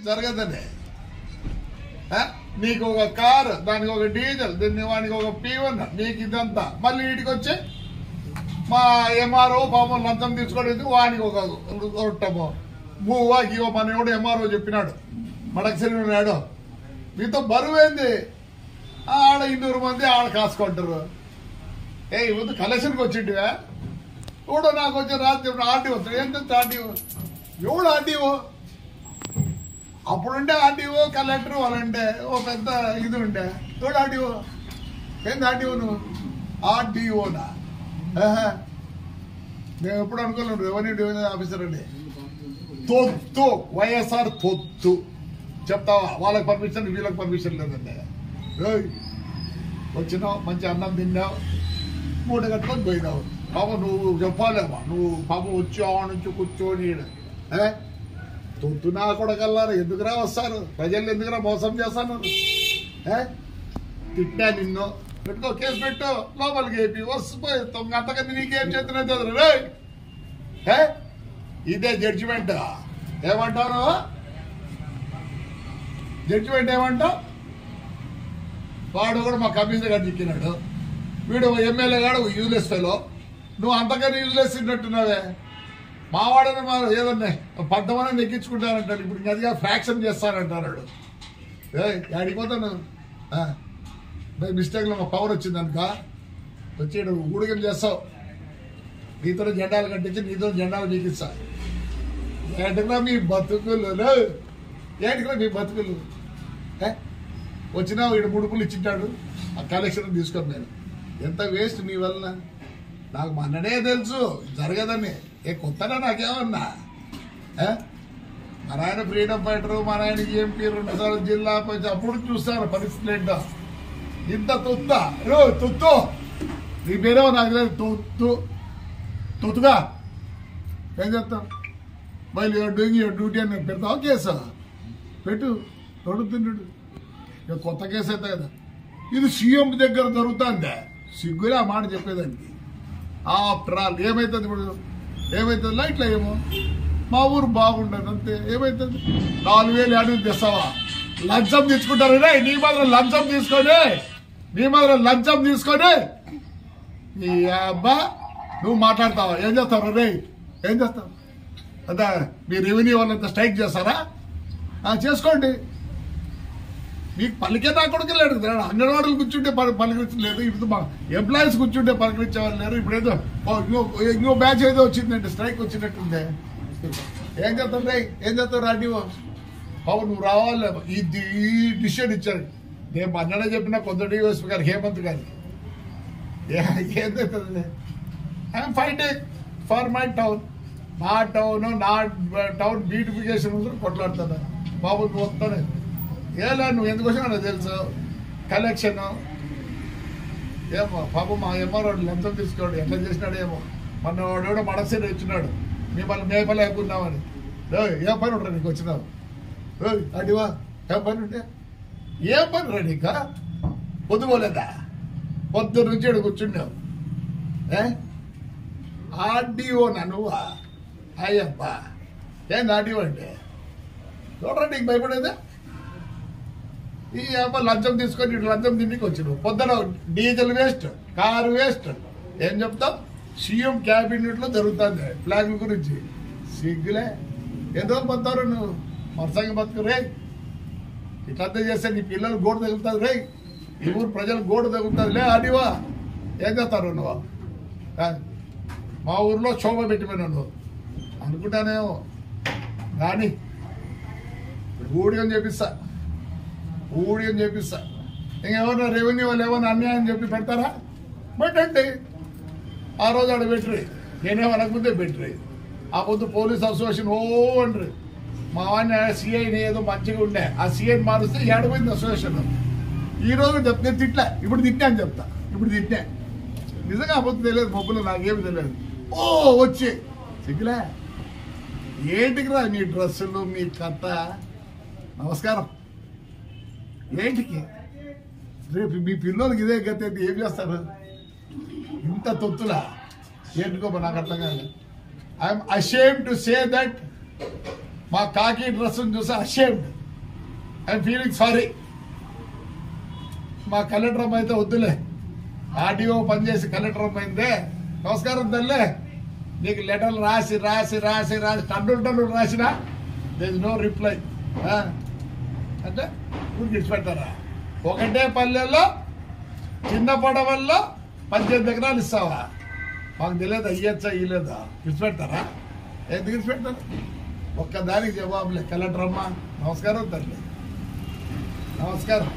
జరగదండి. నీకు ఒక కారు, దానికి ఒక డీజిల్, వానికి ఒక P1, నీకు ఇదంతా. మళ్ళీ వీటికి వచ్చి మా ఎంఆర్ఓ పాపం లంచం తీసుకోవడానికి వానికి ఒక మూవా గీవో మన కూడా ఎంఆర్ఓ చెప్పినాడు, మడకసిరి ఉన్నాడు. మీతో బరువేంది? ఆడ 200 మంది ఆడ కాసుకుంటారు. ముందు కలెక్షన్కి వచ్చింటివా? కూడా నాకు వచ్చి రాత్రి ఆర్డీఓ ఎంత ఆర్డీఓ ఎవడు ఆర్డీఓ? అప్పుడుండే ఆర్డీఓ కలెక్టర్ వాళ్ళంటే ఓ పెద్ద ఇది ఉండే. ఎవడు ఆర్డీఓ? ఏంది ఆర్డీఓ? నువ్వు ఆర్డీఓనా? నేను ఎప్పుడు అనుకోలేను రెవెన్యూ డివిజన్ ఆఫీసర్ అండి. తొత్తు వైఎస్ఆర్ తొత్తు చెప్తావా? వాళ్ళకి పర్మిషన్, వీళ్ళకి పర్మిషన్ లేదండి. వచ్చినావు, మంచి అన్నం తిన్నావు, మూట కట్టుకొని పోయినావు. పాపం నువ్వు చెప్పాలేమా, నువ్వు పాపం వచ్చి ఆ నుంచి కూర్చొని తొత్తునా కొడగల్లారు. ఎందుకురా వస్తారు? ప్రజలు ఎందుకురా మోసం చేస్తాను? తిట్టా నిన్ను, పెట్టుకో, కేసు పెట్టు, లోపలికి వేపి వస్తుపోయి అంతకంది నీకేం చేస్తున్నా చదువు. ఇదే జడ్జిమెంట్. ఏమంటారు జడ్జిమెంట్? ఏమంటావు? వాడు కూడా మా కమిషనర్ గారు చిక్కినాడు, వీడు ఎమ్మెల్యే గాడు యూజ్లెస్ ఫెలో. నువ్వు అంతకన్నా యూజ్లెస్ ఉన్నట్టున్నావే. మావాడని ఏదన్నా పడ్డమని నెగ్గించుకుంటానంటాడు. ఇప్పుడు అదిగా ఫ్రాక్షన్ చేస్తానంటాడు. అడిగిపోతాను మిస్టేక్లో మా పవర్ వచ్చిందనుక వచ్చి ఊడిగం చేస్తావు. నీతో జెండాలు కట్టించి నీతో జెండాలు బీకిస్తా. ఏంటిగా మీ బతుకులు, ఏంటిగా మీ బతుకులు? వచ్చినా వీడు ముడుపులు ఇచ్చింటాడు, ఆ కలెక్షన్ తీసుకొని నేను ఎంత వేస్ట్ మీ వల్ల. నాకు మొన్ననే తెలుసు జరగదని. కొత్తగా నాకేమన్నా? మన ఆయన ఫ్రీడమ్ ఫైటరు, మన ఆయన ఎంపీ, 2 సార్లు జిల్లా పంచాయతీ. అప్పుడు చూస్తాను పరిస్థితులు ఏంటో. ఇంత తొత్తా తొత్తు నీ పేరేమో నాకు లేదు. తొత్తుగా ఏం చేస్తావు? మళ్ళీ డూయింగ్ యువర్ డ్యూటీ అని పెడతావు. కేసు పెట్టు, తొడుతుండు. ఇక కొత్త కేసు అయితే కదా. ఇది సీఎం దగ్గర జరుగుతుందే. సిగ్గులే ఆ మాట చెప్పేదానికి. ఆఫ్టర్ ఆల్ ఏమవుతుంది ఇప్పుడు? ఏమవుతుంది? లైట్లో ఏమో మా ఊరు బాగుండదు అంతే. ఏమవుతుంది? 4000 అడుగు తెస్తావా? లంచం తీసుకుంటారు. నీ మాత్రం లంచం తీసుకొని నీ అబ్బా నువ్వు మాట్లాడతావా? ఏం చేస్తావు రే? ఏం చేస్తావు? అంతా మీ రెవెన్యూ వాళ్ళంతా స్ట్రైక్ చేస్తారా? చేసుకోండి. మీకు పలికే నా కొడుకు లేడు. అంగన్వాడీలు కూర్చుంటే పలకరించలేదు. ఇప్పుడు మా ఎంప్లాయీస్ కూర్చుంటే పలకరించేవాళ్ళు లేరు. ఇప్పుడు ఏదో ఇంకో బ్యాచ్ ఏదో వచ్చిందండి, స్ట్రైక్ వచ్చినట్టుందే. ఏం చేస్తావు రే? ఏం చేస్తావు రాడివో? బాబు నువ్వు రావాలి. ఈ డిసిషన్ ఇచ్చారు. నేను అన్ననే చెప్పినా కొంత డిఎస్పీ గారు, హేమంత్ గారికి. ఏం చేస్తుంది? I'm fighting for my town. నా టౌన్ బ్యూటిఫికేషన్ కొట్లాడుతున్నా. బాబు నువ్వు వస్తానే ఏలా నువ్వు ఎందుకు వచ్చినా నాకు తెలుసు. కలెక్షన్ ఏమో పాపం మా ఎంఆర్ఓ లంచం తీసుకోడు. ఎట్లా చేసినాడు ఏమో. మొన్న వాడు కూడా మడసీలు ఇచ్చినాడు, మిమ్మల్ని మేపలు ఎక్కున్నామని. ఏం పని ఉంటారు నీకు వచ్చినావు? అడివా ఏం పని ఉంటే? ఏం పని రా నీకా? పొద్దుపోలేదా? పొద్దు నుంచి ఇక్కడ కూర్చున్నావు. ఆర్డీఓనా నువ్వా? అయ్యబ్బా ఏంది ఆర్డీఓ అంటే? చూడరా నీకు భయపడేదా? ఈ అమ్మ లంచం తీసుకొని ఇటు లంచం తిండికి వచ్చినావు. పొద్దున డీజిల్ వేస్ట్, కారు వేస్ట్. ఏం చెప్తావు? సీఎం క్యాబినెట్ లో జరుగుతుంది ఫ్లాగ్ల గురించి. సిగ్గులే. ఎంతో బతారు నువ్వు మరసంగా బతుకు రే. ఇట్లంతా చేస్తే నీ పిల్లలు గోడు తగులుతుంది రే. ఈ ఊరు ప్రజలు గోడు తగులుతుంది లే. అడివా ఏం చేస్తారు నువ్వు? మా ఊర్లో శోభ పెట్టిపోయినా నువ్వు అనుకుంటానేమో. కానీ ఊడిగం చేపిస్తా. ఇంకెవరన్నా రెవెన్యూ వాళ్ళు ఏమన్నా అన్యాయం చెప్పి పెడతారా? పెట్టండి. ఆ రోజు ఆడ పెట్టరు. నేనేమనకముందే పెట్టరు. ఆ పొద్దు పోలీస్ అసోసియేషన్ అండ్రు. మా వాడిని సిఐని ఏదో మంచిగా ఉండే, ఆ సిఐని మారుస్తే ఏడపోయింది అసోసియేషన్. ఈ రోజు చెప్తే తిట్లే, ఇప్పుడు తిట్టా అని చెప్తా. నిజంగా ఆ పొద్దు తెలియదు, మొబ్బులు నాకేమి తెలియదు. వచ్చి సిగ్గులే. ఏంటికి రా మీ డ్రెస్సులు, మీ కథ? నమస్కారం. ఏంటికి రేపు మీ పిల్లలకి ఇదే గతి అయితే ఏం చేస్తారు? ఇంత తొత్తులా ఏంటికో నాకు అర్థం కాదు. I'm ashamed to say that మా కాకి డ్రెస్ చూసి అషేమ్డ్, ఐఎమ్ ఫీలింగ్ సారీ. మా కలెక్టర్ అమ్మ అయితే వద్దులే, ఆర్డీఓ పనిచేసి కలెక్టర్ అమ్మ అయిందే. నమస్కారం తల్లే, నీకు లెటర్లు రాసి రాసి రాసి రాసి టన్నులు రాసినా దేర్ ఇస్ నో రిప్లై. అంటే ఊరికి విడిచిపెట్టారా? ఒకటే పల్లెల్లో చిన్న పడవల్లో 18 ఎకరాలు ఇస్తావా? మాకు తెలియదు అయ్యచ్చా ఇయ్యలేదా? విడిచిపెడతారా? ఎందుకు విడిచిపెడతారు? ఒక్కదానికి జవాబులే. కలెక్టర్ అమ్మ నమస్కారం తల్లి, నమస్కారం.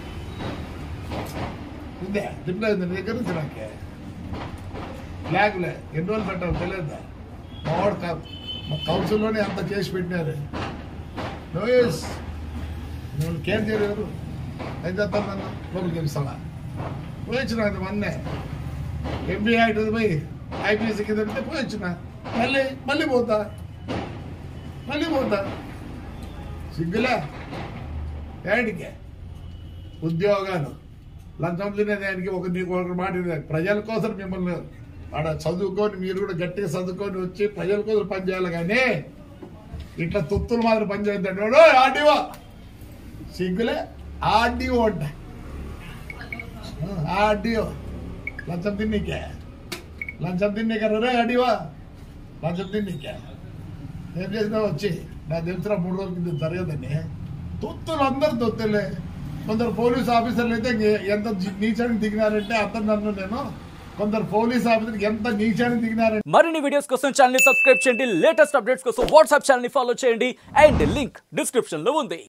ఉందే రిప్లై ఉంది నీ దగ్గర నుంచి? నాకే ఫ్లాగ్లే ఎన్ని రోజులు పెట్టావు తెలియదా? మావాడు కాదు, మా కౌన్సిల్లోనే అంత చేసి పెట్టినారు. నోయస్ నువ్వు కేర్ చేయలేరు. ఏం చేస్తాను నన్ను లోపలికి తెలుస్తావా? పోయించిన మొన్నే ఎంబీఏ అవుతుంది పోయి ఐపీఎస్సీ కింద పెడితే పోయించిన, మళ్ళీ పోతా సిగ్గులే. ఏడికే ఉద్యోగాలు లంచం తినేదానికి నీకు ఒక మాట ప్రజల కోసం మిమ్మల్ని ఆడ చదువుకొని మీరు కూడా గట్టిగా చదువుకొని వచ్చి ప్రజల కోసం పనిచేయాలి. కానీ ఇట్లా తుత్తులు మాదిరి పనిచేద్దాడు ఆర్డీఓ. సిగ్గులే. ఆర్డీఓ అంట, ఆర్డీఓ లంచం తిన్నీకే రే ఆర్డీఓ, లంచం తిన్నీకే. ఏం చేసినా వచ్చి నాకు తెలిసిన 3 రోజుల కింద జరగదని. తొత్తులు అందరు తొత్తులే. కొందరు పోలీస్ ఆఫీసర్లు అయితే ఎంత నీచానికి దిగినారంటే అతను నన్ను నేను, కొందరు పోలీస్ ఆఫీసర్ ఎంత నీచానికి దిగినారంటే. మరిన్ని వీడియోస్ కోసం ఛానల్ ని సబ్స్క్రైబ్ చేయండి, లేటెస్ట్ అప్డేట్స్ కోసం వాట్సాప్ ఛానల్ ని ఫాలో చేయండి, అండ్ లింక్ డిస్క్రిప్షన్ లో ఉంది.